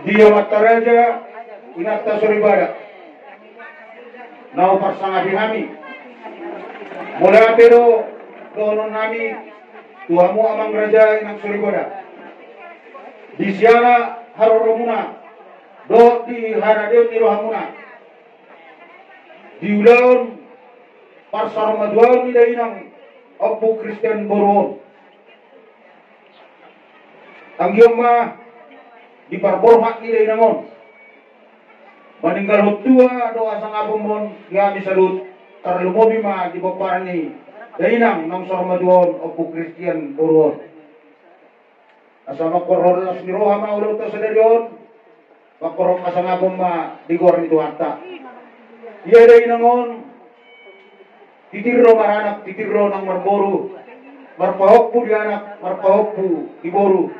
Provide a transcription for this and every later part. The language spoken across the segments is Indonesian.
Dia Mataraja inata suribada. Nau parsanga bihami. Mula pero donon nami tuamu amang raja inang suribada. Di siana haroromuna do di haradeo nirohamuna. Di ulaun parsar madual ni dainang Abu Christian Boron. Ang mah di parborhak ni dainangon. Maninggal hutua doa sang abumon ngami salut tarlumobi ma di baparani dainang nang sarmaduon Abu Christian Boron. Asama koror nas niroha ma ulo to sadarion makorong asang abum ma di gor ni tuanta. Iya dainangon titirro maranak titirro nang marboru marpahokpu di anak marpahokpu di boru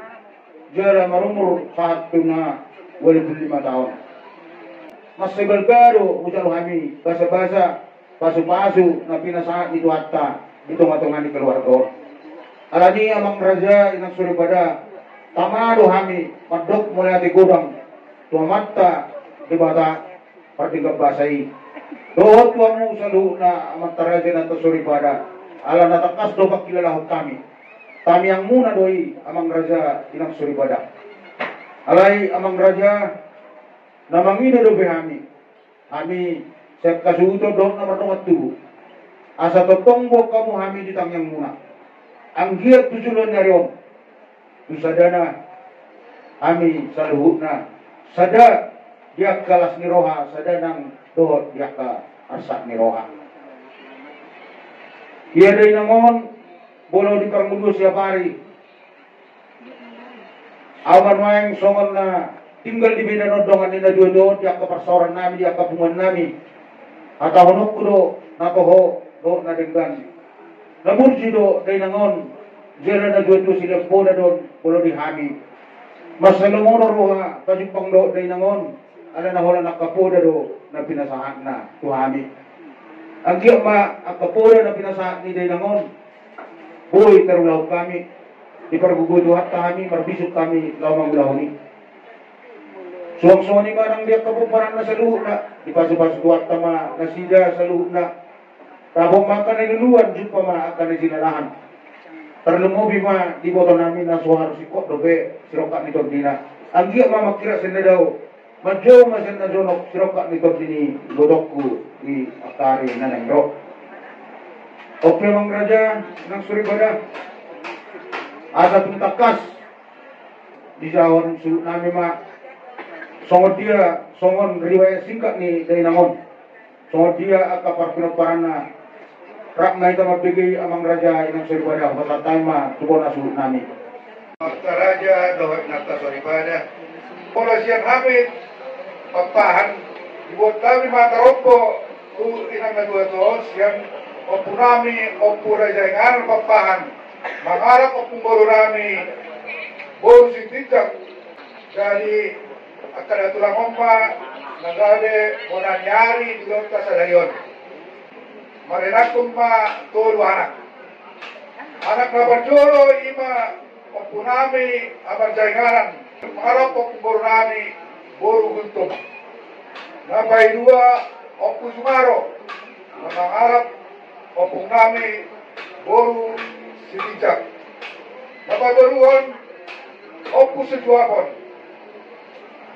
jara marumur saat tuna 25 tahun. Mas sebalgaro ujar kami basa-basa pasu-pasu na pinasaat itu hatta hitung-hitungan di keluarga. Alani amang raja inang suribada tamado kami madok mulai di gudang tua mata di bata pertingkap basai. Dohot tuamu salu na amang raja na suribada ala natakas do pakilalahok kami. Kami yang muna doi amang raja inang suribada. Alai amang raja namangina do behami. Kami sa kasuto do na matungat tubo. Asa totongbo kamu kami di tangyang muna. Ang giat tujulan na riyon. Tusadana kami sa luhut na. Sada diak kalas ni roha. Sada nang dohot diak ka arsak ni roha. Iya day nangon bolo di karmundo siap hari. Awan wayang songon na tinggal di bina nodongan nila dua-dua di akka persoalan nami di akka pungan nami atau honok kudo natoho do na denggan namun sido day nangon jera na dua-dua sila po na don bolo di hami masalumono roha kajupang do day nangon ala na hola nakapoda do na pinasahan na tuhami ang giyak ma akapoda na pinasahan ni day nangon boy terulaw kami di parguguduhat kami marbisok kami lawang ulahuni. Suwang-suwang ni manang dia kapuparan na sa luhut na. Di pasu-pasu tuwat tama na sila sa luhut na. Rabong makan na luluan, jud pa ma akan na sinalahan. Terlumubi ma, di boto namin na suhar si Kok dobe, siroka ni Tordina. Ang giya ma makira sin na daw, madyo ma sin na jonok, siroka ni Tordini, godokku, di akari na nangro. Oke mang raja, nang suribada. Asa tuntakas, di jawon sulut namin ma, songon dia, songon riwayat singkat ni dari nangon. Songon dia akapar pinoparana rak na ita magbigay amang raja inang suribada patatay ma tubo na sulut nami. Mata raja dohot nata suribada. Pola siang hamid papahan dibuat kami mata rompo tu inang na dua tos yang opu nami opu raja yang papahan mangarap opu baru nami baru si tijak jadi akan atulang ompa nagabe monanyari di lota sa dayon. Marinakum ma tolo anak na barjolo ima opunami abarjaingaran mangarap opu baru nami boru guntum napay dua opu sumaro mangarap opu nami boru sitijak napabaruan opu sejuapon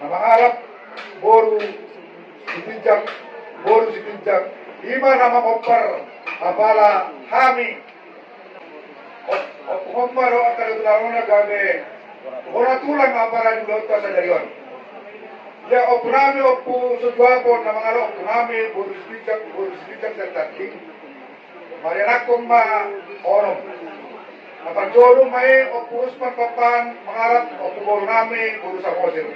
mangarap boru sitijak ima nama kompar apala hami opu komparo akan ulang gabe ora tulang apara di lota sa dayon ya opu nami opu sejuapon na mangarap opu nami boru sitijak sa tating marianakom ma onom napagjodo may opu usman papan mangarap opu boru nami boru sa mosir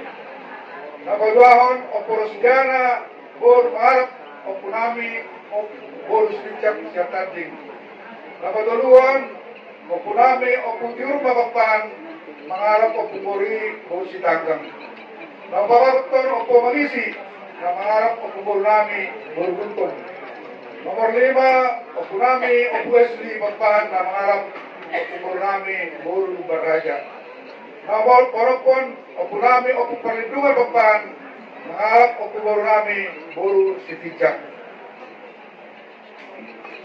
napagwahon opu rosdiana boru mangarap opu nami boru sitijak sa tating napagdoluan opu nami opu tiur mapapan mangarap opu boru sitanggang napagwahon opu magisi na mangarap opu boru nami boru guntong. Nomor 5, opu nami opu esli papan na mangarap opu boru nami boru baraja. Nawal poropon opo nami opo perlindungan beban mengalap opo boru nami boru sitijak.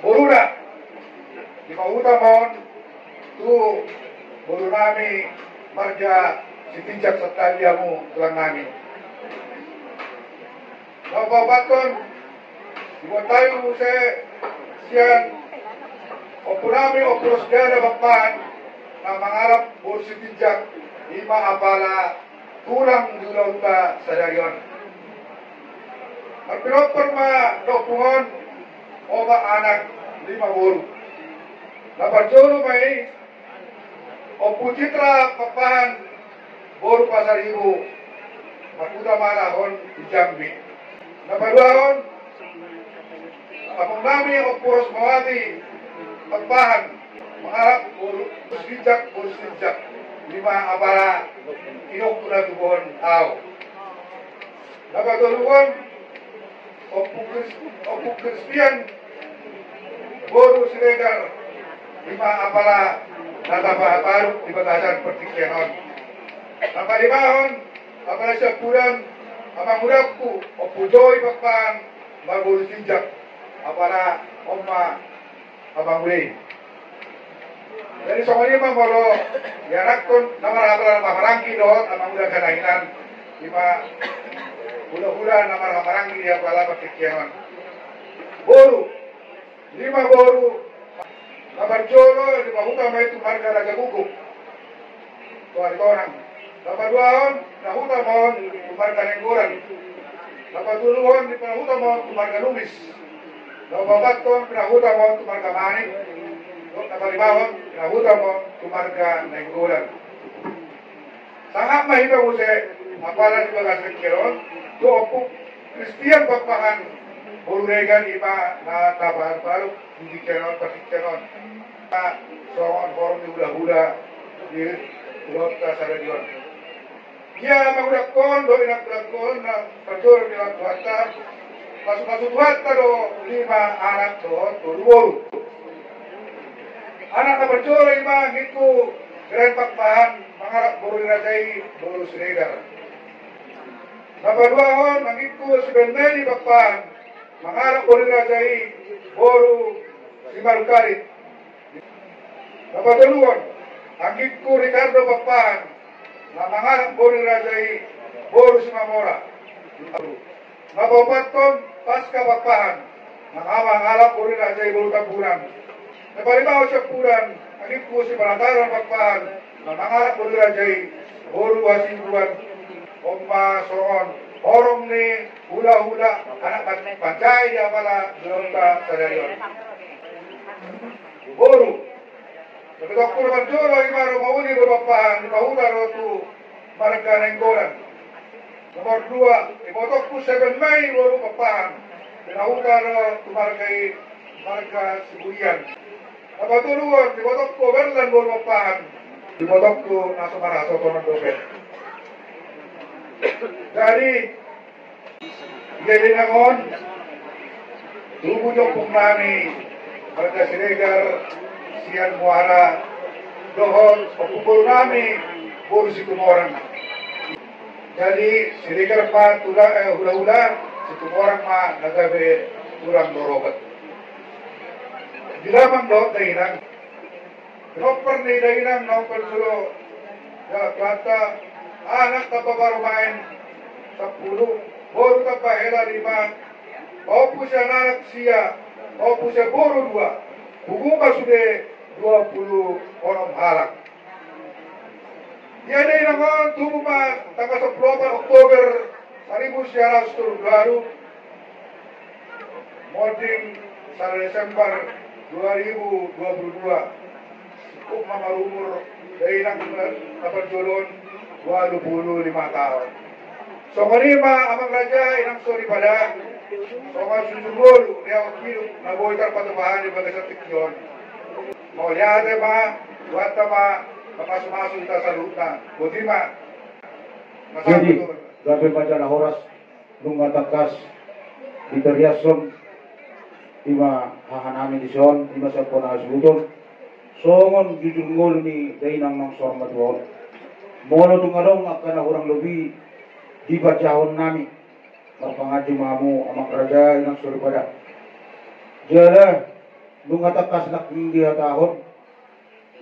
Boru na di pautamon tu boru nami marga sitijak serta diamu tulang nami. Nababaton buat tayo se siyan opo nami opo rosgana beban na mangarap boru sitijak lima apala tulang dulauta sa dayon. Magpinoper ma dopungon o ba anak lima boru. Naparjono may o pujitra papahan boru pasaribu makuda malahon di Jambi. Napaduahon among nami o puros mawati papahan mangarap boru sijak lima abala inok na tubuhon tao. Napatulungan o Kristiyan boru silegar lima abala natapahataruk di batasan pertikyanon. Napalimahon abala siya puran amang mudapku o pujoy pakpan maboru sijak abala oma abang ulay. Jadi soalnya mah kalau dianakkan nama marangki doon amang udah kanainan lima hula-hula nama marangki dia pala patikianan. Boru lima boru nabarjolo di pahuta may tumarga nagagugup. Tuan orang. Napaduahon nahuta mohon tumarga nenggoran. Napatuluhon di pahuta mohon tumarga lumis. Napabaton pinahuta mohon tumarga manik. Napalimahon, nahuta mo, tumarga na inggulan. Sangat mahita mo sa apala di mga sakyaron, to Kristiyan papahan, bururegan iba na tabahan palo, hindi kanon, patikyanon. Soon, forum di hula-hula, di ulota sa radyon. Kaya magulakon, do inagulakon, na pagduro nilang tuwata, masuk-masuk do lima anak doon, tururo. Anak na berjola ima gitu keren pakpahan mangarap boru dirajai boru siregar. Napaduahon mangitu sebenarnya pakpahan mangarap boru dirajai boru simarukarit. Napadaluan angitku Ricardo pakpahan na mangarap boru dirajai boru simamora. Napapaton pasca pakpahan mangarap boru dirajai boru tampuran. Napalimaw siya puran, angin po si Panataran Pagpahan, na mangarap mo dirajay, boru wasingguan, omma soon, horong ni hula-hula, anak pancay niya pala, dunota sa dayon. Boru, nabitok ko naman duro, imaro mauni ko Pagpahan, ni pahuta roto, maragka na inggolan. Nomor 2, ipotok ko 7 May, boru Pagpahan, pinahuta ro, tumaragay, maragka Sibuyan. Napatulungan, dibotok ko, berlan boru Pagpahan, dibotok ko, nasa maraso ko ng dopet. Jadi, galing akon, tubunyo pong nami, marga sinegar, siyan muara, dohon, pagpupul nami, boru si Tumorang. Jadi, sinegar pa, hula-hula, si Tumorang ma, nagabi, tulang dorobat. Di lamang doon dahilan. Proper ni dahilan, noper sulo. Ya, plata, anak tapabarumain, 10, boru tapahela 5, opo siya nanak siya, opo siya boru 2, buguma sude 20 onom halak. Yan ay naman, tumuma, tanggal 10 Oktober, 1900 baru, morning sa Desember 2022, cukup mamarumur dari nang naparjolon 25 tahun. So kanima amang raja inang sorry pada, so kasusugol niya wakil na boy karpatubahan di bagasat tikyon. Mau lihat ma, buat ma, makasumaso kita sa luta. Buti ma. Jadi, gabi baca na horas nung matakas di Teriason, ima hahanamin di son, ima sa po na asubutol. Songon jujungol ni dainang ng sorma duwol. Mono tungadong akan orang lebih di bacahon nami. Marpangaji mamu amak raja inang suri pada. Jala nungatakas nak dia tahun.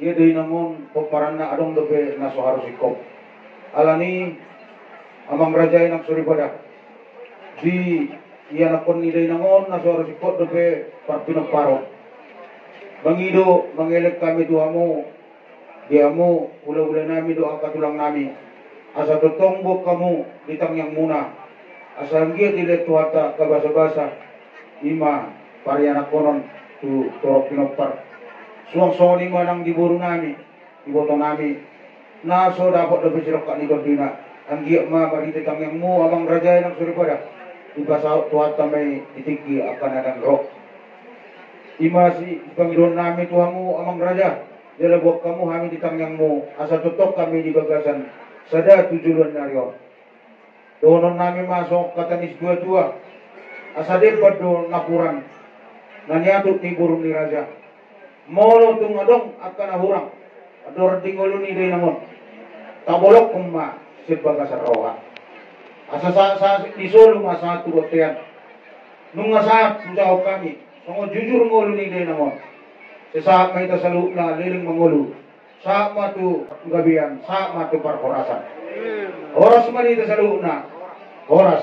Ia dari namun peparanna adong dobe naso harus ikop. Alani amang raja inang suri pada. Di ia nakon ni dari namun naso harus ikop dobe parpinok paro. Mangido mangelek kami tuamu. Diamu ula-ula nami doa katulang nami. Asa totongbok kamu ditang yang muna. Asa anggia dile tuata kabasa-basa. Ima parianak konon tu torok pinopar. Suang-suang lima nang diburu nami. Dibotong nami. Naso dapat lebih sirok kak nikon dina. Anggia ma marititang yang mu amang raja yang suri pada. Ibasa tuata may ditiki akan adang rok. Ima si pangidon nami tuamu amang raja. Jala buat kamu kami di tangyangmu, asa tutok kami di bagasan, sada tujuan naryo. Donon nami masuk katanis dua-dua, asa depat do napuran, nanyatut ni burung ni raja. Molo tungadong akan ahurang, ador tingolo ni day namon. Tabolok kumma si bagasan roha. Asa sa disolo masa tugotian. Nung asa sujaw kami, songo jujur ngolo ni day namon. Saat may tasalu na liling mangulu. Saat matu gabian, saat matu parkorasan. Oras man itasalu na. Oras.